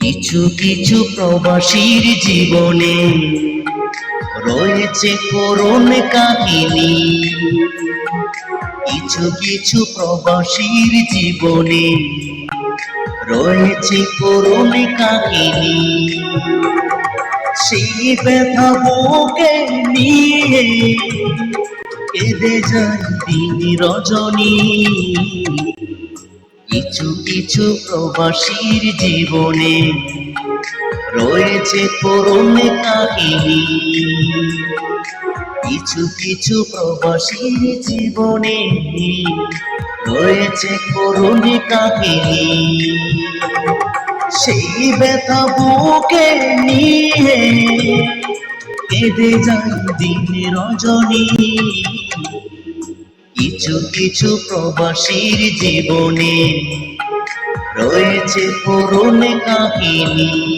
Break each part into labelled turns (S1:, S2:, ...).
S1: কিছু কিছু প্রবাসীর জীবনে রয়েছে করুণ কাহিনী। কিছু কিছু প্রবাসীর জীবনে রয়েছে করুণ কাহিনী। সেই ব্যথা বুকে নিয়ে কেঁদে যায় দিন রজনী। কিছু কিছু প্রবাসীর জীবনে রয়েছে করুণ কাহিনী। কিছু কিছু প্রবাসীর জীবনে রয়েছে করুণ কাহিনী। সেই ব্যথা বুকে নিয়ে কেঁদে যায় দিন রজনী। কিছু কিছু প্রবাসীর জীবনে রয়েছে করুণ কাহিনী।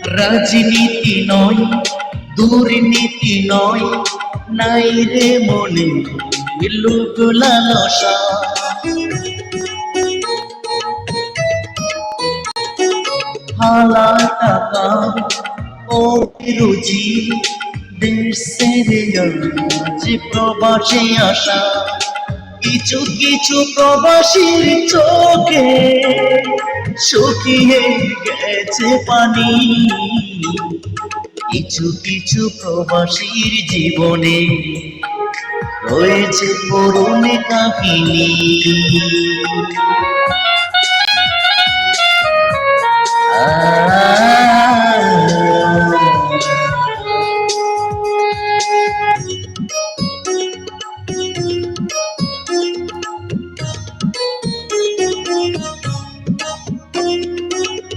S1: রাজনীতি নয়, দুর্নীতি নয়, নাই রে মনে লোভ লালসা। হালাল টাকা ও রুজি দেশ ছেড়ে আজ প্রবাসে আসা। কিছু কিছু প্রবাসীর চোখে শুকিয়ে গেছে পানি। কিছু কিছু প্রবাসীর জীবনে রয়েছে করুণ কাহিনী।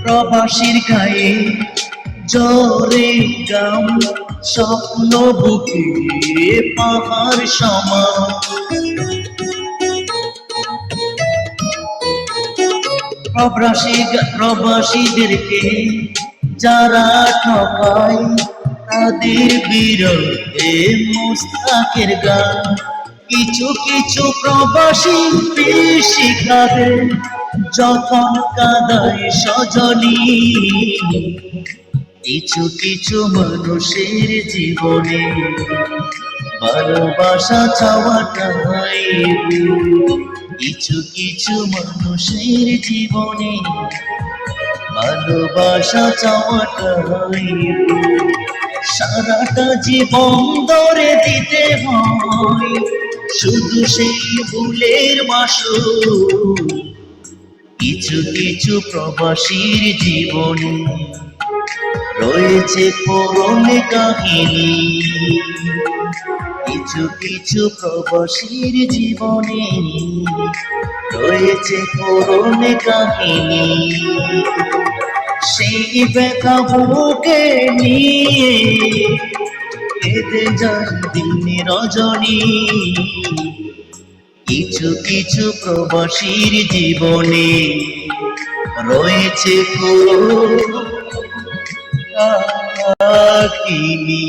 S1: প্রবাসীর গায়ে জোরে গাম, স্বপ্ন বুকে পাহাড় সমান। প্রবাসীদেরকে যারা ঠকায় তাদের বিরুদ্ধে মুস্তাকের গান। কিছু কিছু প্রবাসী শিখাবে যখন কাঁদায় সজনী। কিছু কিছু মানুষের জীবনে ভালোবাসা চাওয়াটাই। কিছু কিছু মানুষের জীবনে ভালোবাসা চাওয়াটাই। সারাটা জীবন ধরে দিতে হয় শুধু সেই ভুলের মাসুল। কিছু কিছু প্রবাসীর জীবনে রয়েছে করুণ কাহিনী। কিছু কিছু প্রবাসীর জীবনে রয়েছে করুণ কাহিনী। সেই ব্যথা বুকে নিয়ে কেঁদে যায় দিন রজনী। কিছু কিছু প্রবাসীর জীবনে রয়েছে করুণ কাহিনী।